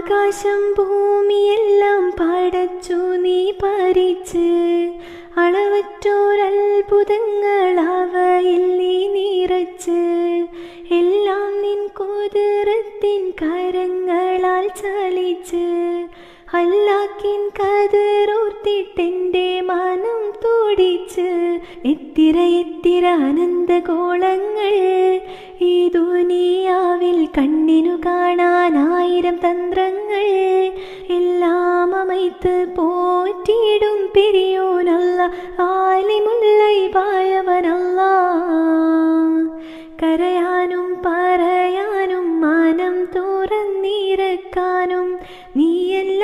ആകാശം ഭൂമിയെല്ലാം പടച്ചു നീ ഭരിച്ച്, അളവറ്റോരത്ഭുതങ്ങൾ അവയിൽ നീ നിറച്ച്, എല്ലാം നിൻ കുതിരത്തിൻ കരങ്ങളാൽ ചലിച്ച്, അല്ലാക്കിൻ കതിരോർത്തിട്ടെൻ്റെ മനം തുടിച്ച്. എത്തിര എത്തിര അനന്തഗോളങ്ങൾ ഈ ദുനിയാവിൽ കണ്ണിനു കാണാൻ 1000 തന്ത്രങ്ങൾ, എല്ലാം അമൈത്ത് പോറ്റിയിടും പെരിയോനല്ല, ആലിമുല്ലൈബായവനല്ല. കരയാനും പറയാനും മനം തുറന്നിരക്കാനും നീയല്ല